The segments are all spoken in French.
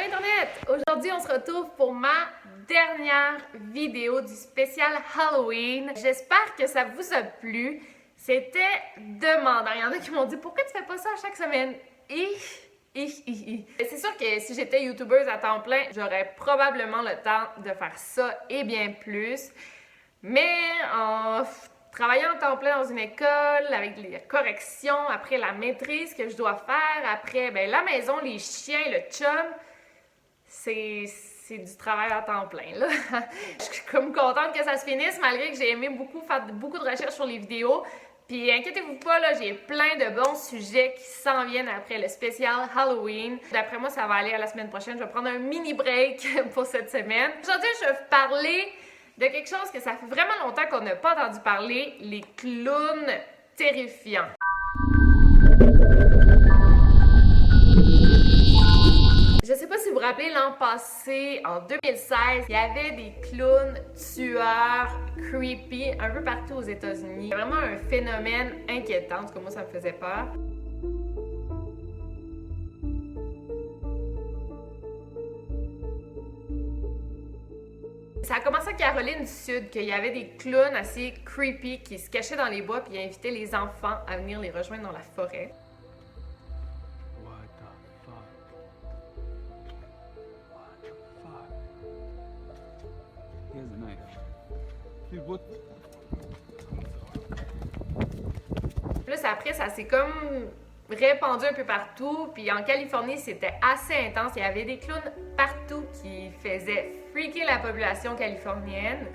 Allô Internet! Aujourd'hui, on se retrouve pour ma dernière vidéo du spécial Halloween. J'espère que ça vous a plu. C'était demandant. Il y en a qui m'ont dit « Pourquoi tu fais pas ça chaque semaine? » C'est sûr que si j'étais youtubeuse à temps plein, j'aurais probablement le temps de faire ça et bien plus. Mais en travaillant en temps plein dans une école, avec les corrections, après la maîtrise que je dois faire, après la maison, les chiens, le chum, c'est du travail à temps plein, là. Je suis comme contente que ça se finisse, malgré que j'ai aimé faire beaucoup de recherches sur les vidéos. Puis inquiétez-vous pas, là, j'ai plein de bons sujets qui s'en viennent après le spécial Halloween. D'après moi, ça va aller à la semaine prochaine. Je vais prendre un mini break pour cette semaine. Aujourd'hui, je vais vous parler de quelque chose que ça fait vraiment longtemps qu'on n'a pas entendu parler, les clowns terrifiants. Je sais pas si vous vous rappelez, l'an passé, en 2016, il y avait des clowns tueurs creepy un peu partout aux États-Unis. C'est vraiment un phénomène inquiétant, en tout cas moi ça me faisait peur. Ça a commencé à Caroline du Sud, qu'il y avait des clowns assez creepy qui se cachaient dans les bois puis invitaient les enfants à venir les rejoindre dans la forêt. Here's a knife. Dude, what? Plus après, ça s'est comme répandu un peu partout. Puis en Californie, c'était assez intense. Il y avait des clowns partout qui faisaient freaker la population californienne.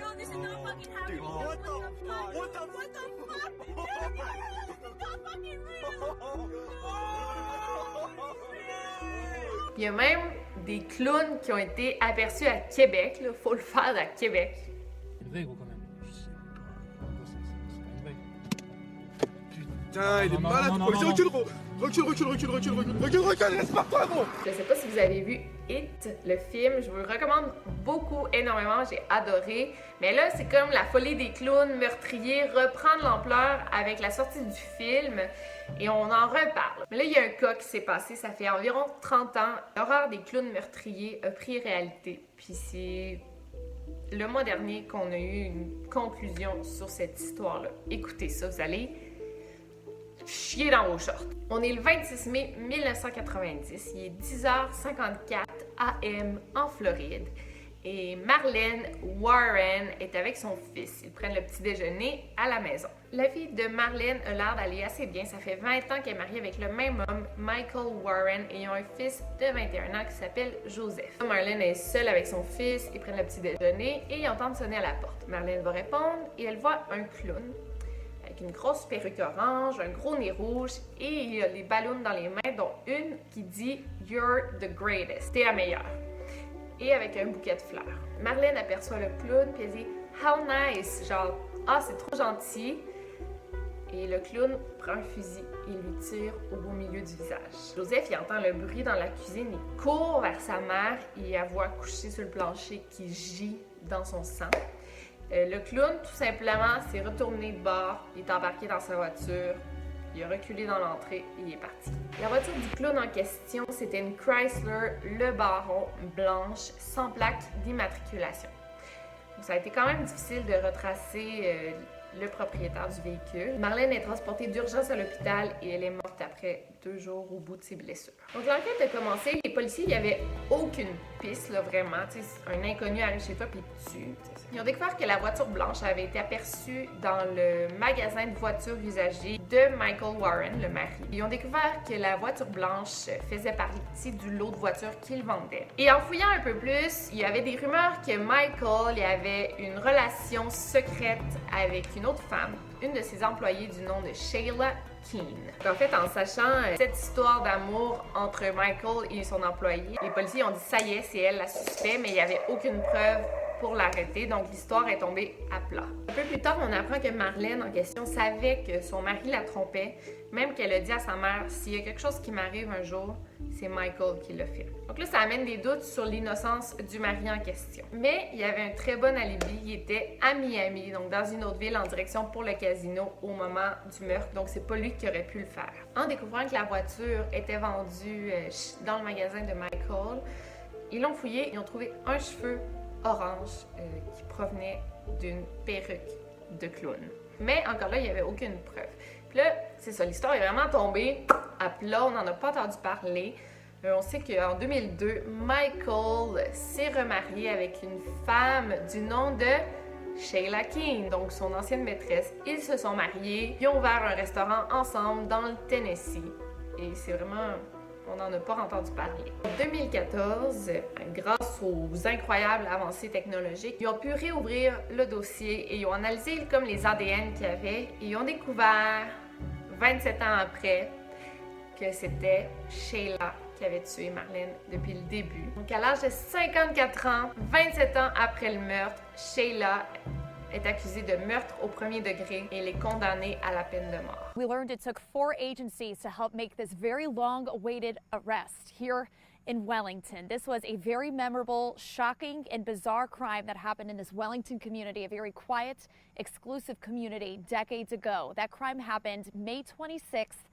Il y a même des clowns qui ont été aperçus à Québec. Il faut le faire à Québec. C'est vrai, gros, quand même. Putain, il est malade. Recule, laisse-moi toi, gros. Je sais pas si vous avez vu It, le film. Je vous le recommande beaucoup, énormément. J'ai adoré. Mais là, c'est comme la folie des clowns meurtriers reprend de l'ampleur avec la sortie du film. Et on en reparle. Mais là, il y a un cas qui s'est passé, ça fait environ 30 ans. L'horreur des clowns meurtriers a pris réalité. Puis c'est le mois dernier qu'on a eu une conclusion sur cette histoire-là. Écoutez ça, vous allez chier dans vos shorts. On est le 26 mai 1990. Il est 10h54 AM en Floride. Et Marlene Warren est avec son fils. Ils prennent le petit déjeuner à la maison. La vie de Marlene a l'air d'aller assez bien. Ça fait 20 ans qu'elle est mariée avec le même homme, Michael Warren, et ils ont un fils de 21 ans qui s'appelle Joseph. Marlene est seule avec son fils, ils prennent le petit déjeuner et ils entendent sonner à la porte. Marlene va répondre et elle voit un clown avec une grosse perruque orange, un gros nez rouge et il y a des ballons dans les mains, dont une qui dit « You're the greatest », t'es la meilleure, et avec un bouquet de fleurs. Marlene aperçoit le clown puis elle dit « How nice », genre « Ah, c'est trop gentil ». Et le clown prend un fusil et lui tire au beau milieu du visage. Joseph, il entend le bruit dans la cuisine, il court vers sa mère et la voit couchée sur le plancher qui gît dans son sang. Le clown, tout simplement, s'est retourné de bord, il est embarqué dans sa voiture, il a reculé dans l'entrée et il est parti. La voiture du clown en question, c'était une Chrysler Le Baron blanche sans plaque d'immatriculation. Donc, ça a été quand même difficile de retracer le propriétaire du véhicule. Marlene est transportée d'urgence à l'hôpital et elle est morte après 2 jours au bout de ses blessures. Donc l'enquête a commencé, les policiers, il n'y avait aucune piste, là, vraiment. T'sais, un inconnu arrive chez toi puis il te tue. Ils ont découvert que la voiture blanche avait été aperçue dans le magasin de voitures usagées de Michael Warren, le mari. Ils ont découvert que la voiture blanche faisait partie du lot de voitures qu'ils vendaient. Et en fouillant un peu plus, il y avait des rumeurs que Michael avait une relation secrète avec une autre femme, une de ses employées du nom de Sheila Keane. En fait, en sachant cette histoire d'amour entre Michael et son employé, les policiers ont dit ça y est, c'est elle la suspecte, mais il n'y avait aucune preuve pour l'arrêter, donc l'histoire est tombée à plat. Un peu plus tard, on apprend que Marlene en question savait que son mari la trompait, même qu'elle a dit à sa mère « S'il y a quelque chose qui m'arrive un jour, c'est Michael qui l'a fait. » Donc là, ça amène des doutes sur l'innocence du mari en question. Mais il y avait un très bon alibi, il était à Miami, donc dans une autre ville en direction pour le casino au moment du meurtre, donc c'est pas lui qui aurait pu le faire. En découvrant que la voiture était vendue dans le magasin de Michael, Ils l'ont fouillé, ils ont trouvé un cheveu orange qui provenait d'une perruque de clown. Mais encore là, il n'y avait aucune preuve. Puis là, c'est ça, l'histoire est vraiment tombée à plat, on n'en a pas entendu parler. On sait qu'en 2002, Michael s'est remarié avec une femme du nom de Sheila King, donc son ancienne maîtresse. Ils se sont mariés, ils ont ouvert un restaurant ensemble dans le Tennessee. Et c'est vraiment... on n'en a pas entendu parler. En 2014, grâce aux incroyables avancées technologiques, ils ont pu réouvrir le dossier et ils ont analysé comme les ADN qu'il y avait et ils ont découvert, 27 ans après, que c'était Sheila qui avait tué Marlene depuis le début. Donc à l'âge de 54 ans, 27 ans après le meurtre, Sheila est accusée de meurtre au premier degré et elle est condamnée à la peine de mort. We learned it took 4 agencies to help make this very long-awaited arrest here in Wellington. This was a very memorable, shocking, and bizarre crime that happened in this Wellington community, a very quiet, exclusive community decades ago. That crime happened May 26th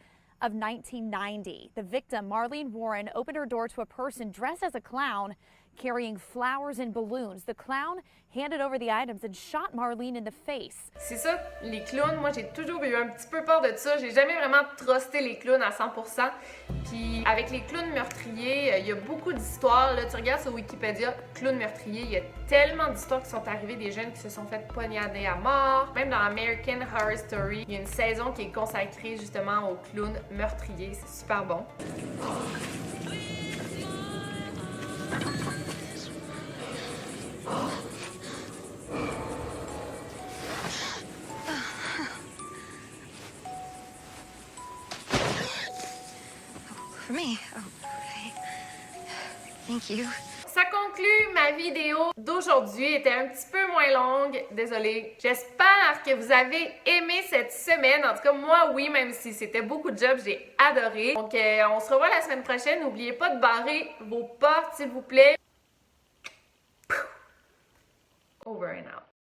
of 1990. The victim, Marlene Warren, opened her door to a person dressed as a clown carrying flowers and balloons. The clown handed over the items and shot Marlene in the face. C'est ça, les clowns, moi j'ai toujours eu un petit peu peur de ça. J'ai jamais vraiment trusté les clowns à 100%. Puis avec les clowns meurtriers, il y a beaucoup d'histoires. Là, tu regardes sur Wikipédia, clowns meurtriers, il y a tellement d'histoires qui sont arrivées, des jeunes qui se sont fait poignarder à mort. Même dans American Horror Story, il y a une saison qui est consacrée justement aux clowns meurtriers. C'est super bon. For me? Oh, okay. Thank you. Ça conclut ma vidéo d'aujourd'hui. Elle était un petit peu moins longue, désolée. J'espère que vous avez aimé cette semaine. En tout cas, moi, oui, même si c'était beaucoup de job, j'ai adoré. Donc, on se revoit la semaine prochaine. N'oubliez pas de barrer vos portes, s'il vous plaît. Over and out.